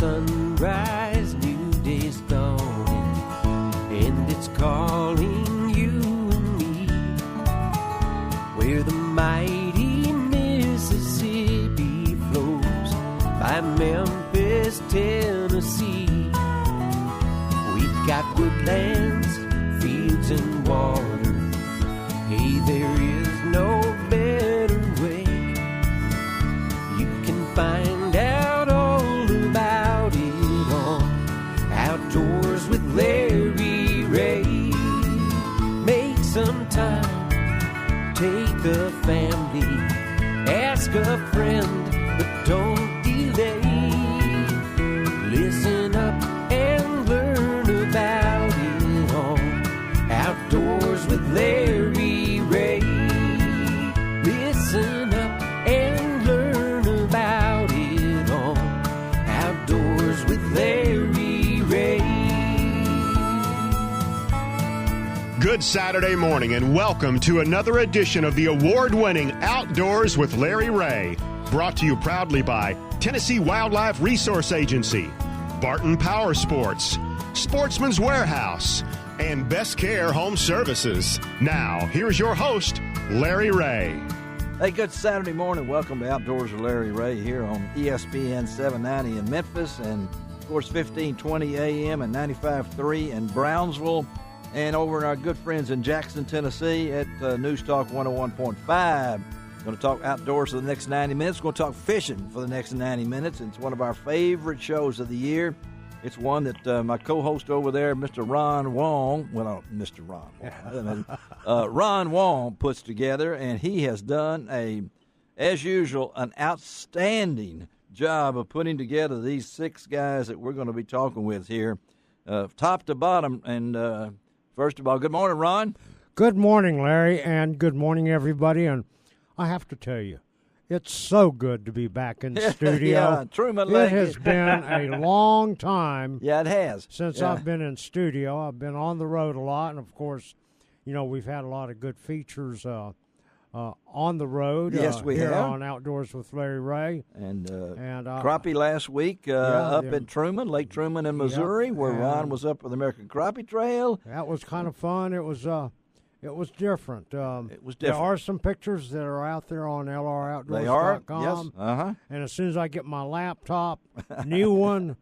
sunrise, new day's dawning, and it's calling you and me, where the mighty Mississippi flows by Memphis, Tennessee. We've got woodlands, fields, and water. Hey, there is no better way. You can find out all about it on Outdoors with Larry Ray. Make some time, take the family, ask a friend, but don't delay. Listen up and learn about it on Outdoors with Larry Ray. Listen up and learn about it on Outdoors with Larry Ray. Good Saturday morning and welcome to another edition of the award-winning Outdoors with Larry Ray. Brought to you proudly by Tennessee Wildlife Resource Agency, Barton Power Sports, Sportsman's Warehouse, and Best Care Home Services. Now, here's your host, Larry Ray. Hey, good Saturday morning. Welcome to Outdoors with Larry Ray here on ESPN 790 in Memphis and, of course, 1520 AM and 95.3 in Brownsville and over in our good friends in Jackson, Tennessee at News Talk 101.5. Going to talk outdoors for the next 90 minutes. We're going to talk fishing for the next 90 minutes. It's one of our favorite shows of the year. It's one that my co-host over there, Mr. Ron Wong, Mr. Ron Wong, Ron Wong puts together, and he has done, as usual, an outstanding job of putting together these six guys that we're going to be talking with here, top to bottom. And first of all, good morning, Ron. Good morning, Larry, and good morning, everybody. And I have to tell you, it's so good to be back in the studio. Yeah, Truman Lake. It has been a long time. Yeah, it has. Since I've been in studio. I've been on the road a lot, and of course, you know, we've had a lot of good features on the road. Yes, we here have. on Outdoors with Larry Ray. And crappie last week up at Truman, Lake Truman in Missouri, where Ron was up with the American Crappie Trail. That was kind of fun. It was different. It was different. There are some pictures that are out there on LROutdoors.com. They are, yes. Uh-huh. And as soon as I get my laptop, new one,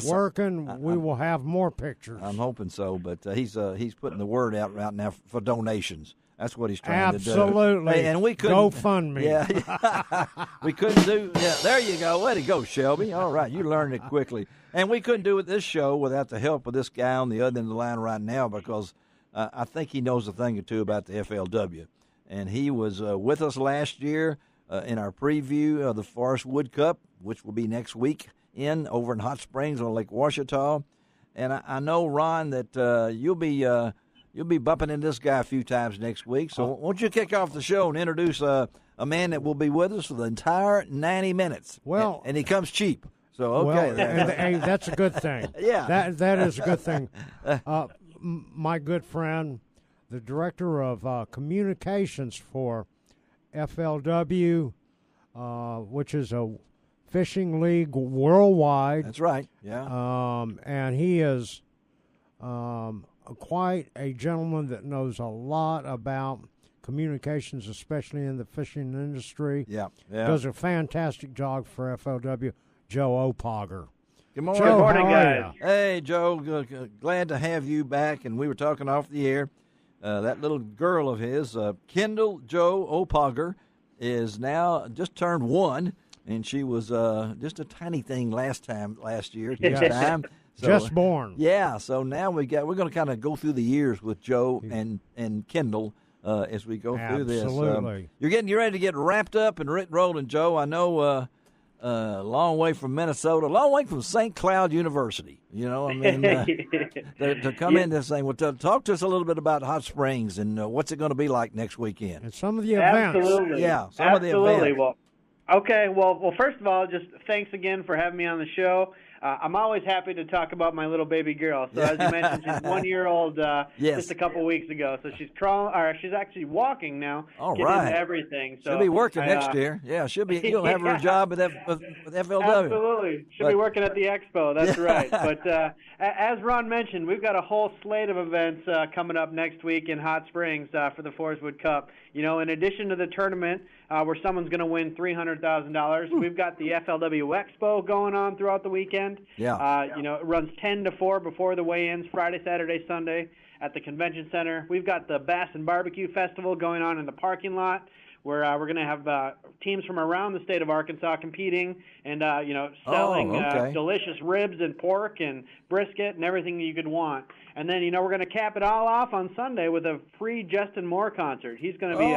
working, we will have more pictures. I'm hoping so, but he's putting the word out right now for donations. That's what he's trying to do. Absolutely. Hey, and we couldn't GoFundMe. Yeah, we couldn't do. Yeah, there you go. Way to go, Shelby. All right, you learned it quickly. And we couldn't do this show without the help of this guy on the other end of the line right now because I think he knows a thing or two about the FLW. And he was with us last year in our preview of the Forest Wood Cup, which will be next week over in Hot Springs on Lake Ouachita. And I know, Ron, that you'll be bumping into this guy a few times next week. So won't you kick off the show and introduce a man that will be with us for the entire 90 minutes? Well, and he comes cheap. So, okay. Well, hey, that's a good thing. Yeah. That is a good thing. My good friend, the director of communications for FLW, which is a fishing league worldwide. That's right, yeah. And he is quite a gentleman that knows a lot about communications, especially in the fishing industry. Yeah. Does a fantastic job for FLW, Joe Opogger. Good morning. Joe, Good morning, how are guys. ya? Hey, Joe, glad to have you back. And we were talking off the air. That little girl of his, Kendall Joe Opogger, is now just turned 1, and she was just a tiny thing last year. Yes. So, Just born. Yeah, so now we're going to kind of go through the years with Joe and Kendall as we go through this. Absolutely. You're ready to get wrapped up and rolling, Joe. I know a long way from Minnesota, a long way from St. Cloud University. You know, I mean, to come in this thing. Well, talk to us a little bit about Hot Springs and what's it going to be like next weekend. And some of the events. Absolutely. Yeah, some of the events. Well, okay. Well, first of all, just thanks again for having me on the show. I'm always happy to talk about my little baby girl. So as you mentioned, she's 1 year old just a couple weeks ago. So she's crawling, or she's actually walking now. All getting right. into everything. So she'll be working next year. Yeah, she'll be. You'll have her job with FLW. Absolutely, she'll be working at the expo. That's right. But as Ron mentioned, we've got a whole slate of events coming up next week in Hot Springs for the Forrest Wood Cup. You know, in addition to the tournament where someone's going to win $300,000, we've got the FLW Expo going on throughout the weekend. Yeah. You know, it runs 10 to 4 before the weigh-ins, Friday, Saturday, Sunday at the convention center. We've got the Bass and Barbecue Festival going on in the parking lot, where we're going to have teams from around the state of Arkansas competing and, you know, selling delicious ribs and pork and brisket and everything you could want. And then, you know, we're going to cap it all off on Sunday with a free Justin Moore concert. He's going to be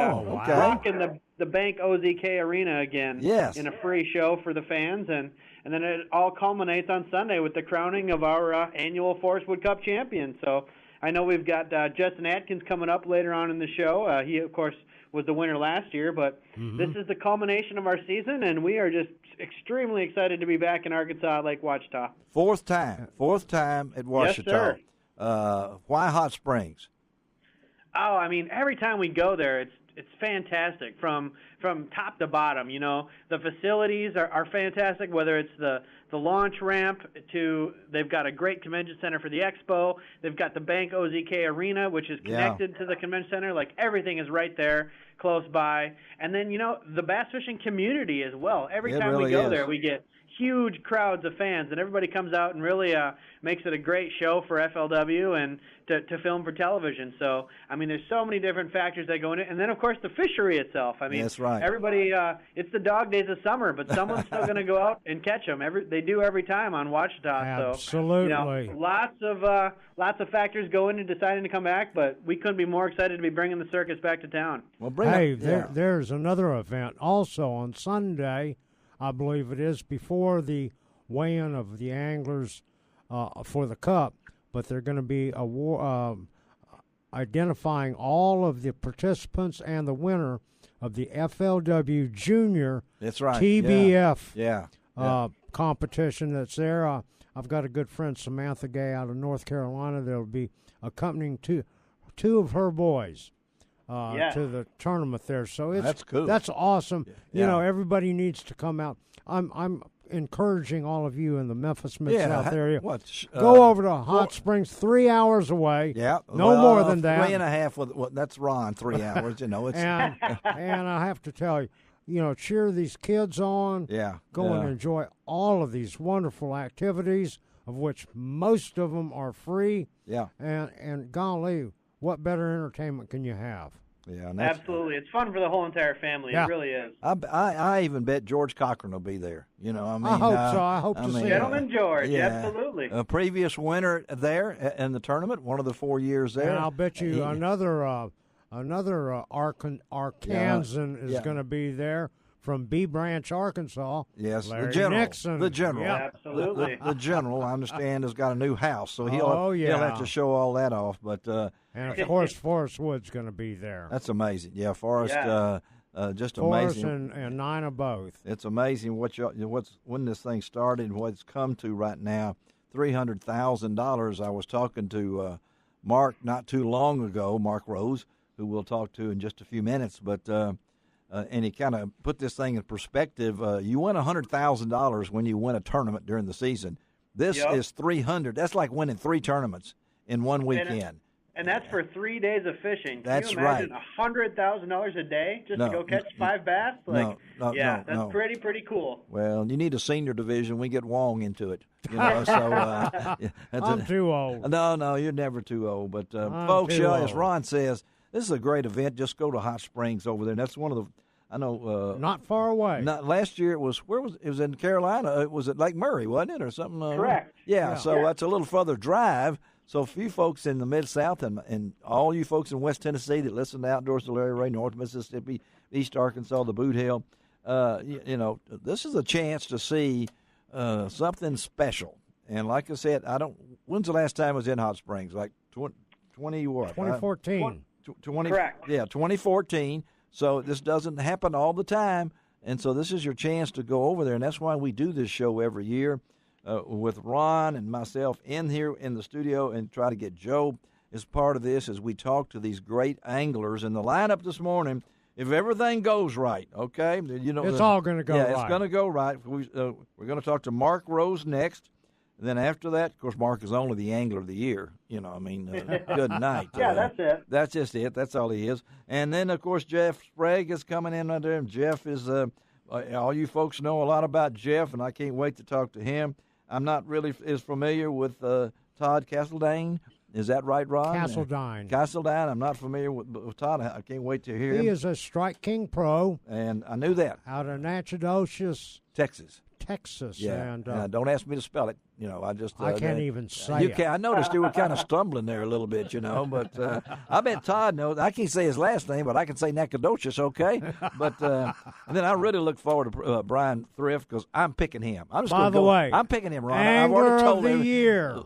rocking the Bank OZK Arena again in a free show for the fans. And then it all culminates on Sunday with the crowning of our annual Forrest Wood Cup champion. So I know we've got Justin Atkins coming up later on in the show. He, of course, was the winner last year, but this is the culmination of our season, and we are just extremely excited to be back in Arkansas at Lake Ouachita. Fourth time at Ouachita. Yes, sir. Why Hot Springs? Oh, I mean, every time we go there, it's fantastic from top to bottom. You know, the facilities are fantastic, whether it's the launch ramp to, they've got a great convention center for the expo. They've got the Bank OZK Arena, which is connected to the convention center. Like, everything is right there, close by. And then, you know, the bass fishing community as well. Every time we go there, we get huge crowds of fans, and everybody comes out and really makes it a great show for FLW and to film for television. So, I mean, there's so many different factors that go into it. And then, of course, the fishery itself. I mean, that's right. Everybody, it's the dog days of summer, but someone's still going to go out and catch them. They do every time on Ouachita. Absolutely. So, you know, lots of factors go into deciding to come back, but we couldn't be more excited to be bringing the circus back to town. Well, there's another event also on Sunday, I believe it is, before the weigh-in of the anglers for the Cup, but they're going to be identifying all of the participants and the winner of the FLW Junior TBF competition that's there. I've got a good friend, Samantha Gay, out of North Carolina, that will be accompanying two of her boys to the tournament there. So that's cool. That's awesome. You know, everybody needs to come out. I'm encouraging all of you in the Memphis Mid-South area. Go over to Hot Springs, 3 hours away. Yeah, no more than that. 3.5. That's Ron. 3 hours. You know, it's and I have to tell you, you know, cheer these kids on. Yeah, go and enjoy all of these wonderful activities, of which most of them are free. Yeah, and golly, what better entertainment can you have? Yeah, absolutely. It's fun for the whole entire family. Yeah. It really is. I even bet George Cochran will be there. You know, I mean, I hope to see him. Gentleman George, absolutely. A previous winner there in the tournament, one of the 4 years there. And I'll bet you another Arkansan is going to be there from B Branch, Arkansas. Yes, Larry the general. Nixon. The general. Yeah, absolutely. The general, I understand, has got a new house, so he'll have to show all that off. But and of course, Forrest Wood's going to be there. That's amazing. Yeah, Forrest. Just Forrest amazing. and Nina both. It's amazing when this thing started and what it's come to right now. $300,000. I was talking to Mark not too long ago, Mark Rose, who we'll talk to in just a few minutes, but. And he kind of put this thing in perspective. You win $100,000 when you win a tournament during the season. This is $300,000. That's like winning 3 tournaments in one weekend. And that's for 3 days of fishing. That's Can you imagine $100,000 a day just to go catch 5 bass? That's pretty cool. Well, you need a senior division. We get Wong into it. You know, so I'm too old. No, you're never too old. But folks, as Ron says, this is a great event. Just go to Hot Springs over there. And that's one of the. I know. Not far away. Last year it was it was in Carolina. It was at Lake Murray, wasn't it, or something? Correct. Yeah. So that's a little further drive. So for you folks in the Mid-South and all you folks in West Tennessee that listen to Outdoors with Larry Ray, North Mississippi, East Arkansas, the Boot Hill, you know, this is a chance to see something special. And like I said, when's the last time I was in Hot Springs? Like 2014. 20, Correct. Yeah, 2014. So this doesn't happen all the time, and so this is your chance to go over there, and that's why we do this show every year. with Ron and myself in here in the studio and try to get Joe as part of this as we talk to these great anglers. And the lineup this morning, if everything goes right, okay? It's all going to go right. Yeah, it's going to go right. We're going to talk to Mark Rose next. And then after that, of course, Mark is only the Angler of the Year. Good night. Yeah, that's it. That's just it. That's all he is. And then, of course, Jeff Sprague is coming in under him. Jeff is, all you folks know a lot about Jeff, and I can't wait to talk to him. I'm not really as familiar with Todd Castledine. Is that right, Ron? Castledine. I'm not familiar with Todd. I can't wait to hear him. He is a Strike King pro. And I knew that. Out of Natchitoches, Texas. Yeah. And don't ask me to spell it. I can't even say it. I noticed you were kind of stumbling there a little bit, but I bet Todd knows. I can't say his last name, but I can say Nacogdoches, okay? But and then I really look forward to Brian Thrift because I'm picking him. By the way, I'm picking him, Ron. Angler I've already told of the year.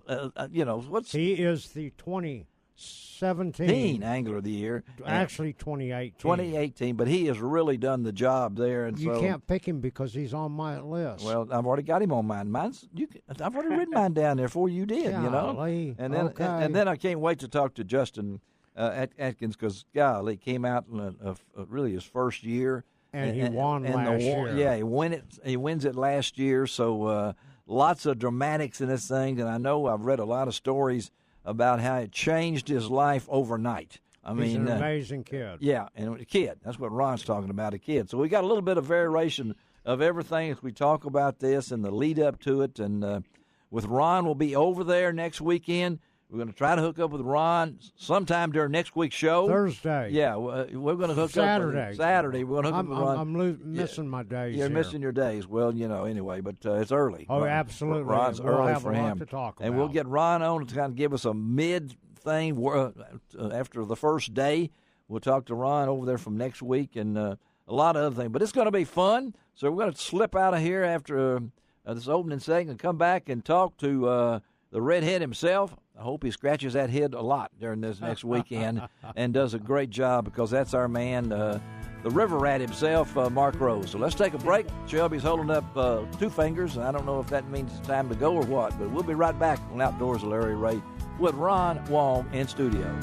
He is the 2017 Angler of the Year. Actually, 2018. 2018, but he has really done the job there. And you can't pick him because he's on my list. Well, I've already got him on mine. I've already written mine down there before you did. Golly. And then I can't wait to talk to Justin Atkins because golly, came out in really his first year. And he won last year. Yeah, he wins it last year. So lots of dramatics in this thing, and I know I've read a lot of stories about how it changed his life overnight. He's an amazing kid. Yeah, and a kid. That's what Ron's talking about, a kid. So we got a little bit of variation of everything as we talk about this and the lead up to it. And with Ron, we'll be over there next weekend. We're going to try to hook up with Ron sometime during next week's show. Thursday. Yeah, we're going to hook Saturday. up. Saturday. We're going to hook up with Ron. I'm missing my days. You're missing your days. Well, anyway, but it's early. Oh, absolutely. Ron's early for him. We'll have a lot to talk about. And we'll get Ron on to kind of give us a mid thing after the first day. We'll talk to Ron over there from next week and a lot of other things. But it's going to be fun. So we're going to slip out of here after this opening segment and come back and talk to the redhead himself. I hope he scratches that head a lot during this next weekend and does a great job because that's our man, the river rat himself, Mark Rose. So let's take a break. Shelby's holding up 2 fingers, and I don't know if that means it's time to go or what, but we'll be right back on Outdoors with Larry Ray with Ron Wong in studio.